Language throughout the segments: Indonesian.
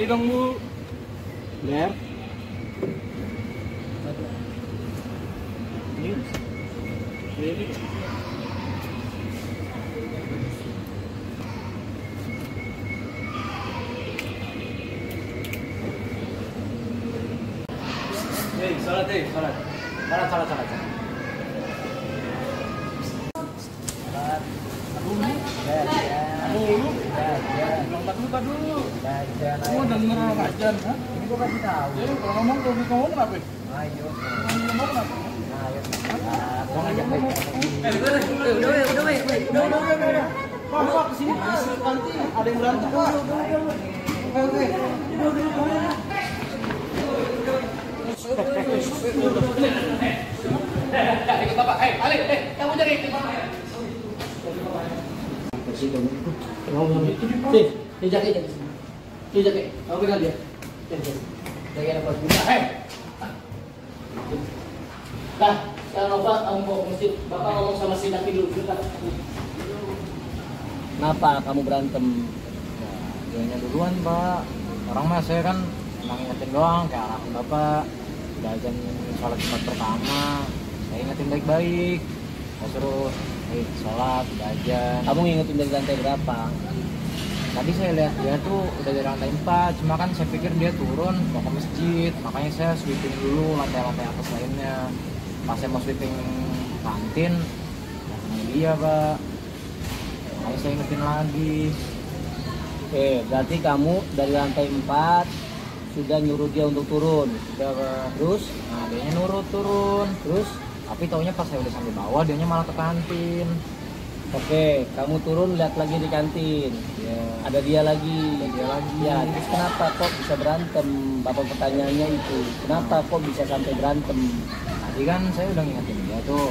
dong Bu. Ler. Ini. Salat. Salat. Dulu. Kamu denger orang ajan, ha? Ini gua kasih tahu. Kalau ngomong kenapa? Ayo. Ngomong kenapa? Ayo. Gua ngajak baik. Udah. Pak, kesini nanti ada yang berantem, Pak. Oke. Ikut Bapak. Ali, kamu jadi ikut Bapak. Dia jaket. Kamu pegang dia. Jaga apa juga. Dah, sekarang Bapak kamu bawa ke masjid. Bapak ngomong sama si laki dulu. Kenapa kamu berantem? Dianya duluan Pak. Orang mah saya kan emang ingetin doang kayak arahan Bapak. Udah azan sholat Jumat pertama. Saya ingetin baik-baik. Saya suruh sholat, udah azan. Kamu ngingetin dari lantai berapa? Tadi saya lihat dia tuh udah dari lantai 4, cuma kan saya pikir dia turun mau ke masjid, makanya saya sweeping dulu lantai-lantai atas lainnya. Pas saya mau sweeping kantin, ya kena dia Pak. Makanya saya ingetin lagi. Oke, berarti kamu dari lantai 4 sudah nyuruh dia untuk turun. Udah Pak. Terus? Nah dianya nurut turun, Terus? tapi taunya pas saya udah sampai bawah dianya malah ke kantin. Oke, kamu turun lihat lagi di kantin. Ya, Ada dia lagi. Ya, terus kenapa kok bisa berantem? Bapak pertanyaannya itu. Kenapa kok bisa sampai berantem? tadi kan saya udah ngingetin dia tuh.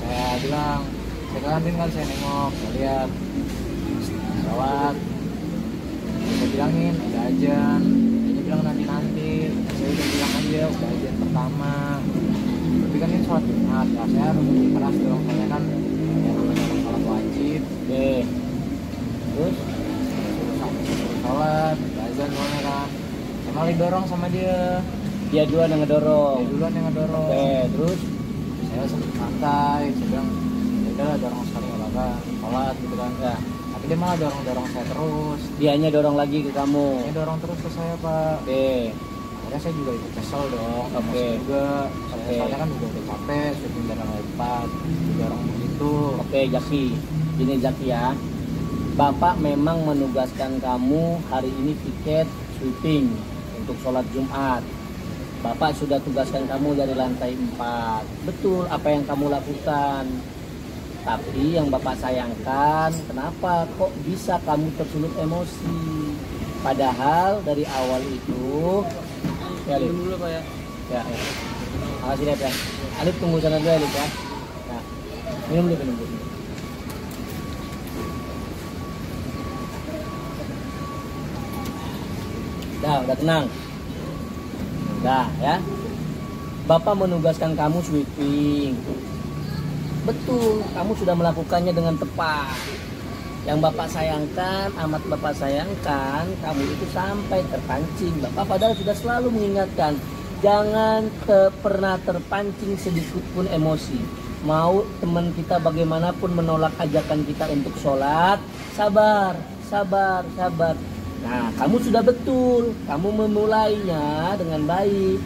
Saya bilang, saya ke kantin kan saya nengok, saya lihat sholat. Saya bilangin udah ajan. Dia bilang nanti. Saya udah bilang aja udah ajan pertama. Tapi kan ini sholat Jumat, ya saya harus keras dong. Saya kan ya namanya sholat wajib. Oke. Terus? Suruh sholat, udah ajan soalnya kan. Saya malah didorong sama dia. Dia duluan yang ngedorong. Dia duluan yang ngedorong. Oke, terus? Saya sempat santai, saya bilang ya udah dorong sekali nggak apa-apa, sholat gitu kan. Ya. Tapi dia malah dorong saya terus. Dianya dorong lagi ke kamu. Dia dorong terus ke saya Pak. Oke. Akhirnya saya juga ikut kesel dong. Oke. Saya juga. Oke. Soalnya kan udah capek, syuting dari lantai 4, didorong begitu. Oke, Jaki. Gini Jaki ya. Bapak memang menugaskan kamu hari ini piket sweeping untuk sholat Jumat. Bapak sudah tugaskan kamu dari lantai 4. Betul apa yang kamu lakukan. Tapi yang Bapak sayangkan, kenapa kok bisa kamu tersulut emosi? Padahal dari awal itu ya, Alif. Dulu Pak ya. Ya. Makasih Alif ya. Alif tunggu sana dulu Alif ya. Nah, minum dulu. Udah tenang. Udah ya. Bapak menugaskan kamu sweeping. Betul, kamu sudah melakukannya dengan tepat. Yang Bapak sayangkan, amat Bapak sayangkan, kamu itu sampai terpancing. Bapak padahal sudah selalu mengingatkan, jangan pernah terpancing sedikit pun emosi. Mau teman kita bagaimanapun menolak ajakan kita untuk sholat, sabar. Nah, kamu sudah betul, kamu memulainya dengan baik.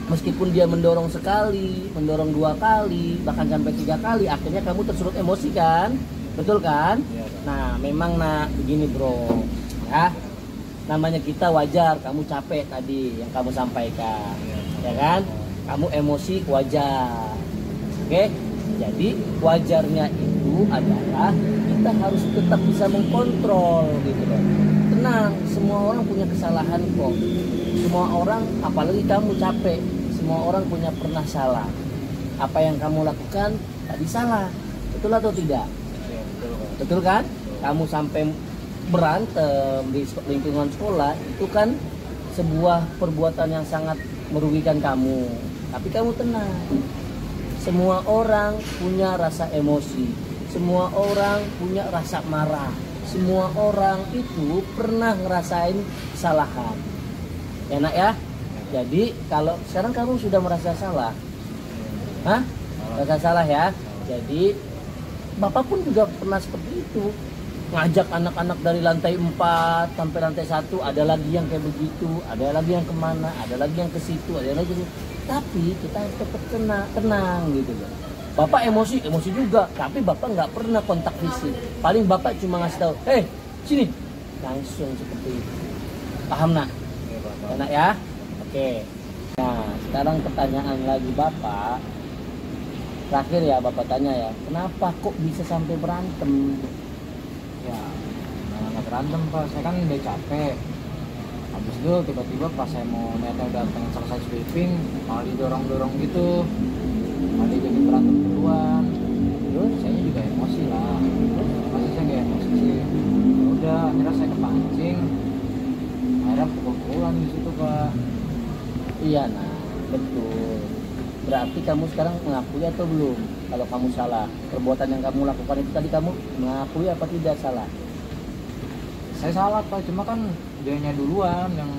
Meskipun dia mendorong sekali, mendorong 2 kali, bahkan sampai 3 kali, akhirnya kamu tersulut emosi kan? Betul kan? Iya, Nah, memang begini bro, ya. Namanya kita wajar, kamu capek tadi yang kamu sampaikan, ya kan? Kamu emosi wajar, oke? Jadi wajarnya itu adalah kita harus tetap bisa mengkontrol gitu loh. Tenang, semua orang punya kesalahan kok. Semua orang, apalagi kamu capek, semua orang punya pernah salah. Apa yang kamu lakukan tadi salah, betul atau tidak? Ya, betul Pak. Betul kan? Kamu sampai berantem di lingkungan sekolah, itu kan sebuah perbuatan yang sangat merugikan kamu. Tapi kamu tenang. Semua orang punya rasa emosi. Semua orang punya rasa marah. Semua orang itu pernah ngerasain kesalahan. Enak ya? Jadi kalau sekarang kamu sudah merasa salah, hah? Merasa salah ya? Jadi Bapak pun juga pernah seperti itu, ngajak anak-anak dari lantai 4 sampai lantai 1, ada lagi yang kayak begitu, ada lagi yang kemana, ada lagi yang ke situ, ada lagi ke situ. Tapi kita harus tetap tenang gitu loh. Bapak emosi juga, tapi Bapak nggak pernah kontak fisik. Paling Bapak cuma ngasih tahu, sini, langsung seperti itu. Paham nak? Enak ya? Oke. Nah sekarang pertanyaan lagi Bapak. Terakhir ya Bapak tanya ya, kenapa kok bisa sampai berantem? Ya nggak berantem Pak, saya kan udah capek. Habis itu tiba-tiba pas saya mau niatnya udah pengen selesai sweeping, malah didorong-dorong gitu, malah dia jadi berantem duluan. Terus saya juga emosi lah, masih saya kayak emosi sih. Ya udah akhirnya saya kepancing, akhirnya pukul-pukulan di situ Pak. Iya nah, betul. Berarti kamu sekarang mengakui atau belum kalau kamu salah? Perbuatan yang kamu lakukan itu tadi kamu mengakui apa tidak salah? Saya salah Pak, cuma kan dianya duluan yang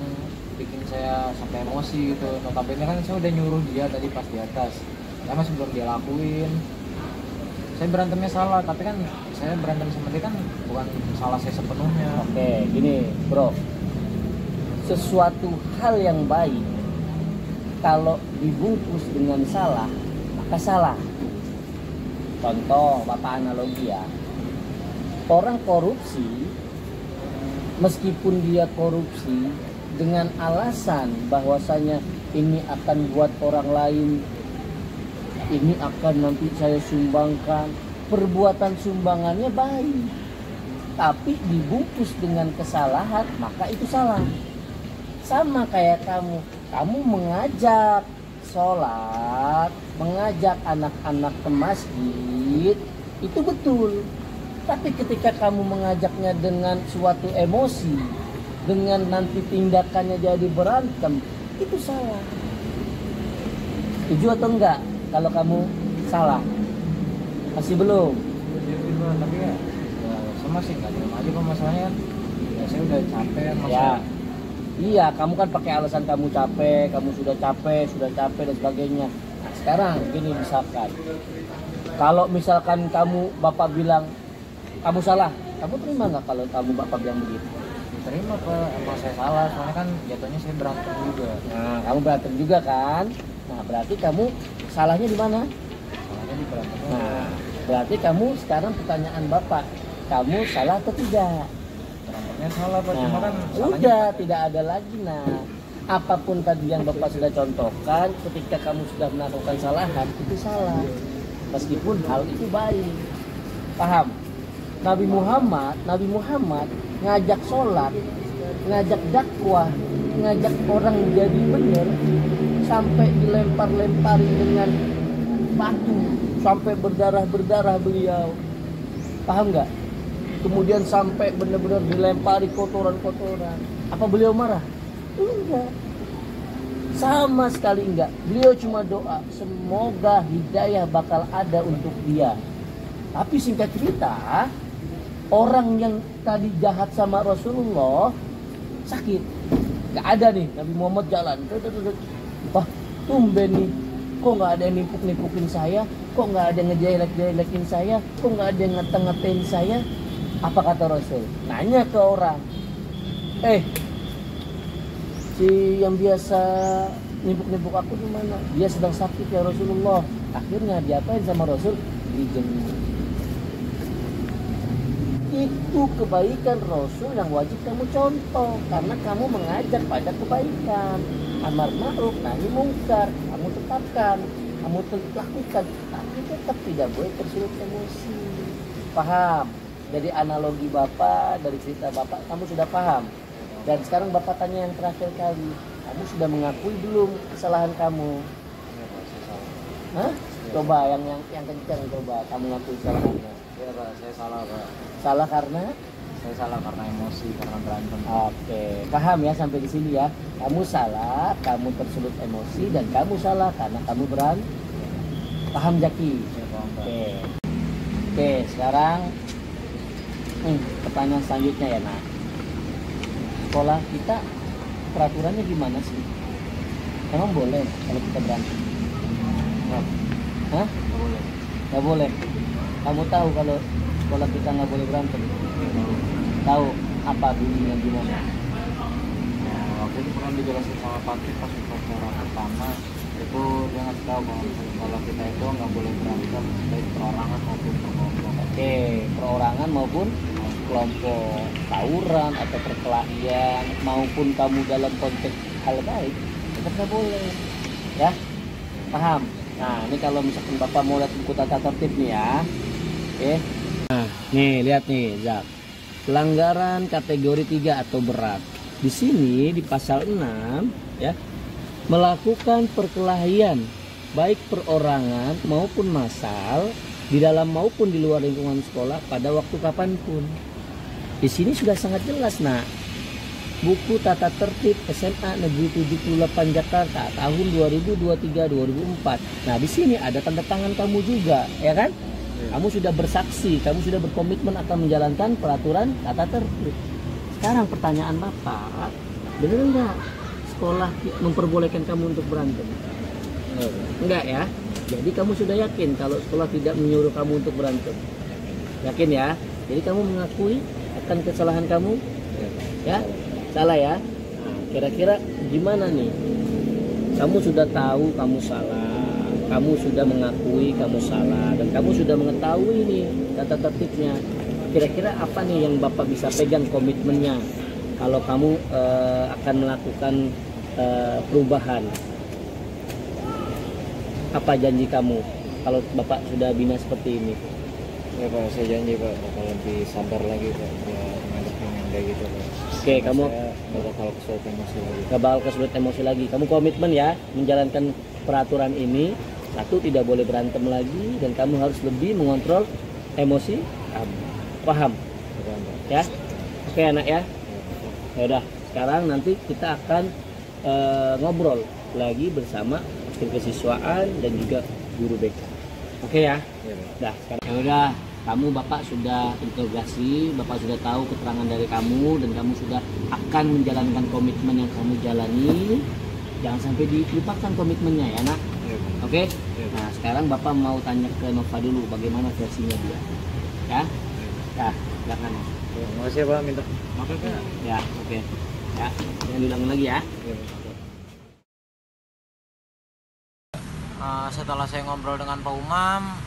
bikin saya sampai emosi gitu. Notabene kan saya udah nyuruh dia tadi pas di atas, saya masih belum dia lakuin. Saya berantemnya salah, tapi kan saya berantem sama dia kan bukan salah saya sepenuhnya. Oke, gini bro, sesuatu hal yang baik kalau dibungkus dengan salah, maka salah. Contoh, Bapak analogi ya. Orang korupsi, meskipun dia korupsi dengan alasan bahwasanya ini akan buat orang lain, ini akan nanti saya sumbangkan, perbuatan sumbangannya baik. Tapi dibungkus dengan kesalahan, maka itu salah. Sama kayak kamu mengajak sholat, mengajak anak-anak ke masjid, itu betul. Tapi ketika kamu mengajaknya dengan suatu emosi, dengan nanti tindakannya jadi berantem, itu salah. Setuju atau enggak kalau kamu salah? Masih belum? Tapi ya sama sih nggak terima aja kok masalahnya. Ya, saya udah capek masalah. Ya. Iya, kamu kan pakai alasan kamu capek, kamu sudah capek dan sebagainya. Nah, sekarang gini misalkan, kalau misalkan Bapak bilang kamu salah, kamu terima nggak kalau Bapak bilang begitu? Terima Pak, emang saya salah, soalnya kan jatuhnya saya berantem juga. Nah, kamu berantem juga kan? Nah, berarti kamu salahnya di mana? Salahnya di berantemnya. Nah, berarti kamu sekarang pertanyaan Bapak, kamu salah atau tidak? Berantemnya salah Pak, Nah, cuma kan udah tidak ada lagi. Nah, apapun tadi yang Bapak sudah contohkan, ketika kamu sudah melakukan kesalahan itu salah, meskipun hal itu baik. Paham? Nabi Muhammad ngajak sholat, ngajak dakwah, ngajak orang jadi benar, sampai dilempar-lempari dengan batu, sampai berdarah-berdarah beliau. Paham nggak? Kemudian sampai benar-benar dilempari kotoran-kotoran. Apa beliau marah? Enggak. Sama sekali enggak. Beliau cuma doa, semoga hidayah bakal ada untuk dia. Tapi singkat cerita, orang yang tadi jahat sama Rasulullah sakit. Gak ada nih, Nabi Muhammad jalan. Wah, tumben nih. Kok gak ada yang nimpuk-nimpukin saya? Kok gak ada yang ngejelek-jelekin saya? Kok gak ada yang ngete-ngetein saya? Apa kata Rasul? Nanya ke orang, si yang biasa nimpuk-nimpuk aku di mana? Dia sedang sakit ya Rasulullah. Akhirnya diapain sama Rasul? Dijemur. Itu kebaikan Rasul yang wajib kamu contoh, karena kamu mengajak pada kebaikan, amar ma'ruf nahi mungkar, kamu tetapkan, kamu lakukan, tapi tetap tidak boleh tersulut emosi. Paham? Dari analogi Bapak, dari cerita Bapak, kamu sudah paham. Dan sekarang Bapak tanya yang terakhir kali, kamu sudah mengakui belum kesalahan kamu? Hah? Coba yang kencang, coba kamu ngakui kesalahannya. Ya Pak, saya salah Pak. Salah karena? Saya salah karena emosi, karena berantem. Oke, paham ya sampai di sini ya. Kamu salah, kamu tersulut emosi, dan kamu salah karena kamu berantem. Paham Jaki? Ya, paham, Pak. Oke, sekarang pertanyaan selanjutnya ya nak. Sekolah kita peraturannya gimana sih? Emang boleh kalau kita berantem? Hah? Nggak boleh. Nggak boleh. Kamu tahu kalau sekolah kita nggak boleh berantem? Tahu apa bunyinya gimana? Nah, waktu itu pernah dijelasin sama Patrick pas upacara pertama, itu dia ngasih tahu kalau sekolah kita itu nggak boleh berantem baik perorangan maupun perkelompok. Oke, perorangan maupun kelompok, tawuran atau perkelahian maupun kamu dalam konteks hal baik tetap nggak boleh, ya paham? Nah ini kalau misalkan bapak mau lihat buku tata tertib nih ya, oke. Nah nih lihat nih Zak, pelanggaran kategori 3 atau berat. Di sini di pasal 6 ya, melakukan perkelahian baik perorangan maupun massal di dalam maupun di luar lingkungan sekolah pada waktu kapanpun. Di sini sudah sangat jelas, nak. Buku Tata Tertib SMA Negeri 78 Jakarta tahun 2023-2004. Nah, di sini ada tanda tangan kamu juga, ya kan? Kamu sudah bersaksi, kamu sudah berkomitmen akan menjalankan peraturan tata tertib. Sekarang pertanyaan Bapak, benar nggak sekolah memperbolehkan kamu untuk berantem? Enggak ya? Jadi kamu sudah yakin kalau sekolah tidak menyuruh kamu untuk berantem? Yakin ya? Jadi kamu mengakui akan kesalahan kamu? Ya? Salah ya? Nah, kira-kira gimana nih? Kamu sudah tahu kamu salah, kamu sudah mengakui kamu salah, dan kamu sudah mengetahui nih tata tertibnya. Kira-kira apa nih yang Bapak bisa pegang komitmennya kalau kamu akan melakukan perubahan? Apa janji kamu kalau Bapak sudah bina seperti ini? Ya Pak, saya janji Pak bakal lebih sabar lagi Pak buat ngadepin yang kayak gitu Pak. Oke, kamu gak bakal kesulitan emosi lagi. gak bakal kesulitan emosi lagi. Kamu komitmen ya menjalankan peraturan ini. Satu, tidak boleh berantem lagi, dan kamu harus lebih mengontrol emosi kamu. Paham? Ya? Oke anak ya. Ya udah, sekarang nanti kita akan ngobrol lagi bersama wakil kesiswaan dan juga guru BK. Oke ya? Dah, sekarang ya udah, kamu Bapak sudah interogasi, Bapak sudah tahu keterangan dari kamu, dan kamu sudah akan menjalankan komitmen yang kamu jalani. Jangan sampai dilupakan komitmennya ya, Nak. Oke? Nah, sekarang Bapak mau tanya ke Nova dulu bagaimana versinya dia. Ya? Ya, silakan. Ya, makasih ya Pak, minta maaf ya Pak. Ya, oke. Ya, jangan diulangi lagi ya. Setelah saya ngobrol dengan Pak Umam,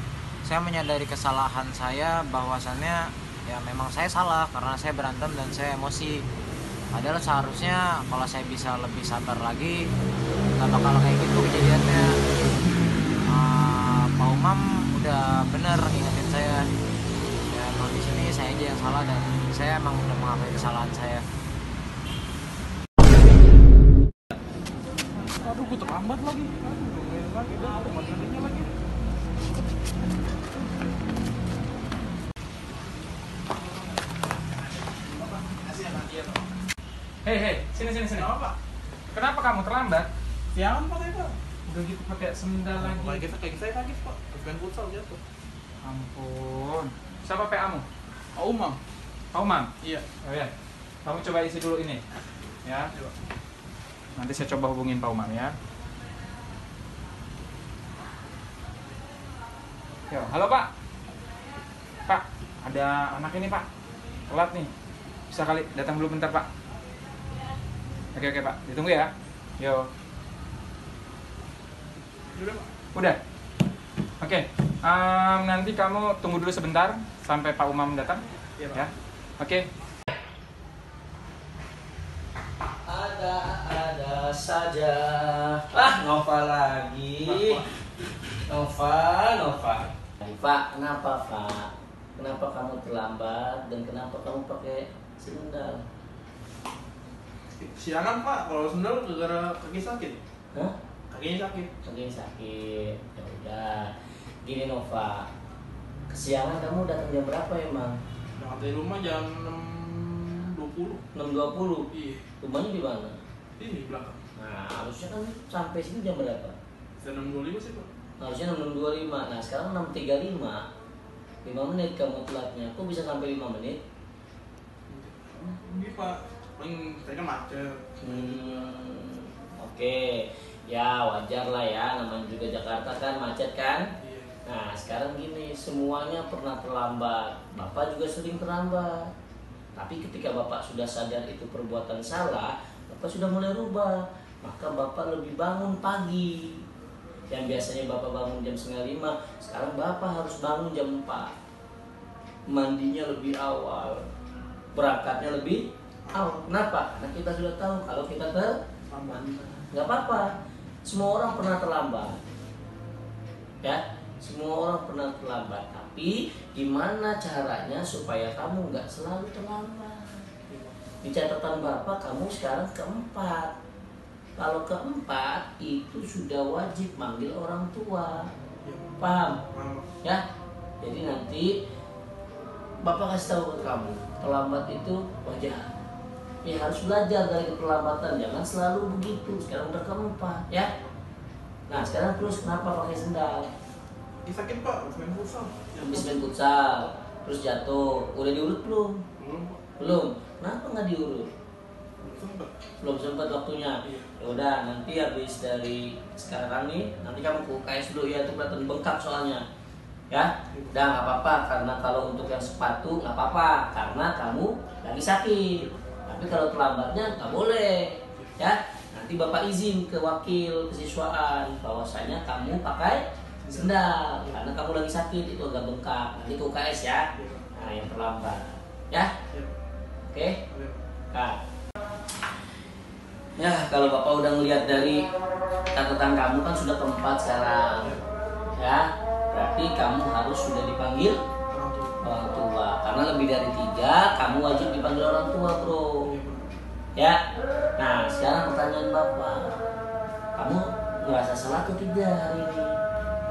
saya menyadari kesalahan saya, bahwasannya ya memang saya salah karena saya berantem dan saya emosi. Padahal seharusnya kalau saya bisa lebih sabar lagi, nggak bakal kayak gitu kejadiannya. Pak Umam udah bener ingetin saya. Ya kalau di sini saya aja yang salah, dan saya emang udah mengakui kesalahan saya. Aduh, gue terlambat lagi. Hei, sini. Apa? Kenapa kamu terlambat? Siangan Pak, Pak. Udah gitu pakai sendal lagi. Kaki saya kaget Pak. Main futsal jatuh. Ampun. Siapa PA-mu? Pak Umam. Pak Umam? Iya. Oh ya. Kamu coba isi dulu ini. Ya. Nanti saya coba hubungin Pak Umam ya. Yo, halo Pak. Pak, ada anak ini Pak. Telat nih. Bisa kali datang dulu bentar Pak. Oke Pak, ditunggu ya. Yo. Udah. Oke. Nanti kamu tunggu dulu sebentar sampai Pak Umam datang. Iya, Pak. Ya. Oke. Ada saja. Nova lagi. Nova. Pak, kenapa Pak? Kenapa kamu terlambat dan kenapa kamu pakai sendal? Siangan Pak, kalau sendal gara-gara kaki sakit. Hah? Kakinya sakit. Kakinya sakit. Ya udah. Gini Nova. Kesiangan kamu datang jam berapa emang? Berangkat dari rumah jam 6.20. 6.20. Iya. Rumahnya di mana? Ini belakang. Nah, harusnya kan sampai sini jam berapa? Jam 6.25 sih Pak. Harusnya 6.25. Nah, sekarang 6.35. 5 menit kamu telatnya. Kok bisa sampai 5 menit? Ini Pak, Paling saya kan macet. Oke, ya wajar lah ya, namanya juga Jakarta kan macet kan. Iya. Nah sekarang gini, semuanya pernah terlambat. Bapak juga sering terlambat. Tapi ketika Bapak sudah sadar itu perbuatan salah, Bapak sudah mulai rubah. Maka Bapak lebih bangun pagi. Yang biasanya Bapak bangun jam 4:30, sekarang Bapak harus bangun jam 4. Mandinya lebih awal, berangkatnya lebih awal. Kenapa? Karena kita sudah tahu kalau kita terlambat. Nggak apa-apa. Semua orang pernah terlambat. Ya, semua orang pernah terlambat. Tapi gimana caranya supaya kamu nggak selalu terlambat? Di catatan Bapak, kamu sekarang keempat. Kalau keempat itu sudah wajib manggil orang tua. Paham? Ya. Jadi nanti Bapak kasih tahu ke kamu, terlambat itu wajar. Ya harus belajar dari keterlambatan, jangan selalu begitu. Sekarang udah keempat, ya. Nah sekarang terus kenapa pakai sendal? Sakit Pak, habis main futsal. Habis main futsal, terus jatuh. Udah diurut belum? Belum Pak. Belum. Kenapa nggak diurut? Belum sempat. Belum sempat waktunya. Iya. Ya udah, nanti habis dari sekarang nih, nanti kamu ke UKS dulu ya, itu kelihatan bengkak soalnya. Ya, udah nggak apa-apa, karena kalau untuk yang sepatu nggak apa-apa, karena kamu lagi sakit. Tapi kalau terlambatnya nggak boleh, ya. Nanti Bapak izin ke wakil kesiswaan bahwasanya kamu pakai sendal karena kamu lagi sakit, itu agak bengkak. Nanti ke UKS ya. Nah, yang terlambat, ya. Oke, Kak. Ya, kalau Bapak udah ngelihat dari catatan kamu kan sudah keempat sekarang, ya. Berarti kamu harus sudah dipanggil orang tua. Karena lebih dari 3, kamu wajib dipanggil orang tua, bro. Ya. Nah, sekarang pertanyaan Bapak, kamu ngerasa salah atau tidak hari ini?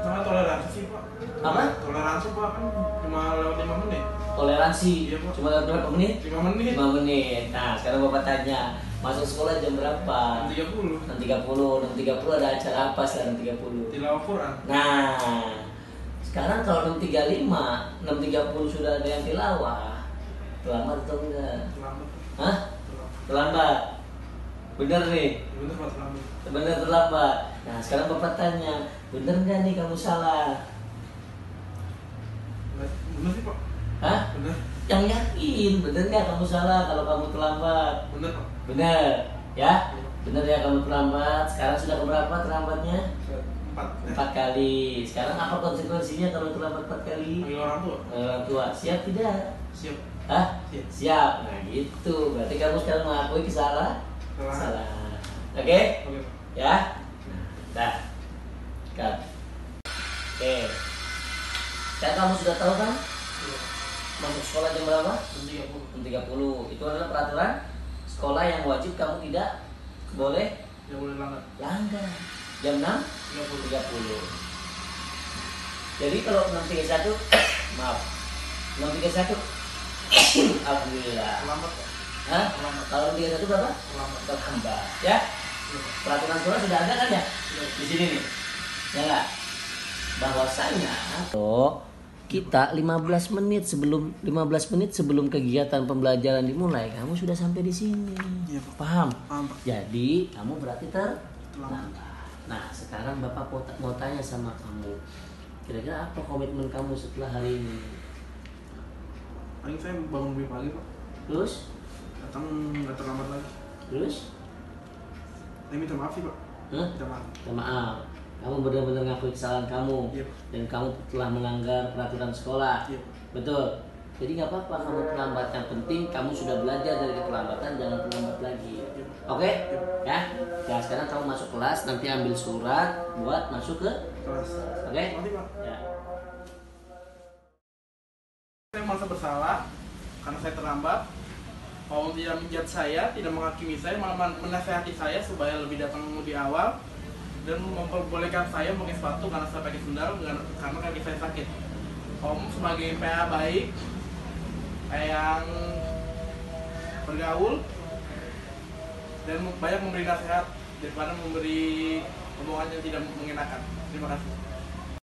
Sama toleransi sih Pak. Apa? Toleransi Pak, kan cuma lewat 5 menit. Toleransi. Iya, Pak. Cuma berapa menit? 5 menit. 5 menit. Nah, sekarang Bapak tanya, masuk sekolah jam berapa? 30. 6.30. 6.30 ada acara apa sekarang 30? Tilawah Quran. Nah, sekarang kalau 6.35, 6.30 sudah ada yang tilawah, terlambat atau enggak? Terlambat. Hah? Terlambat. Bener nih? Bener Pak, terlambat. Bener terlambat. Nah, sekarang Bapak tanya, bener nggak nih kamu salah? Bener sih Pak. Hah? Bener. Yang yakin, bener nggak kamu salah kalau kamu terlambat? Bener Pak. Bener, ya? Bener ya kamu terlambat. Sekarang sudah keberapa terlambatnya? 4. 4 kali. Sekarang apa konsekuensinya kalau terlambat 4 kali? Panggil orang tua. Orang tua, siap tidak? Siap. Hah? Siap. Siap. Nah gitu. Berarti kamu sekarang mengakui kesalahan? Salah. Oke? Oke. Ya? Nah. Cut. Oke. Sekarang kamu sudah tahu kan? Iya. Masuk sekolah jam berapa? 30. Jam 30. Itu adalah peraturan sekolah yang wajib kamu tidak boleh Tidak boleh langgar. langgar. Jam 6? 30. Jadi kalau 6.31 maaf. 6.31 alhamdulillah. Terlambat Pak. Hah? Kalau 6.31 berapa? Terlambat. Terlambat. Ya? Peraturan sekolah sudah ada kan ya? Di sini nih. Ya enggak? Bahwasanya kita 15 menit sebelum kegiatan pembelajaran dimulai, kamu sudah sampai di sini. Iya, Pak. Paham? Paham Pak. Jadi, kamu berarti terlambat. Terlambat. Nah, sekarang Bapak mau tanya sama kamu. Kira-kira apa komitmen kamu setelah hari ini? Paling saya bangun lebih pagi Pak. Terus? Datang nggak terlambat lagi. Terus? Saya minta maaf sih Pak. Hah? Minta maaf. Minta maaf. Kamu benar-benar ngakui kesalahan kamu. Iya. Dan kamu telah melanggar peraturan sekolah. Iya. Betul. Jadi nggak apa-apa kamu terlambat. Yang penting kamu sudah belajar dari keterlambatan, jangan terlambat lagi. Oke? Ya. Nah sekarang kamu masuk kelas, nanti ambil surat buat masuk ke Kelas. Oke? Nanti Pak. Ya. Saya merasa bersalah karena saya terlambat. Pak Om tidak menjudge saya, tidak menghakimi saya, malah menasehati saya supaya lebih datang lebih awal dan memperbolehkan saya memakai sepatu karena saya pakai sendal karena kaki saya sakit. Om sebagai PA baik, yang bergaul dan banyak memberi nasihat daripada memberi omongan yang tidak mengenakan. Terima kasih.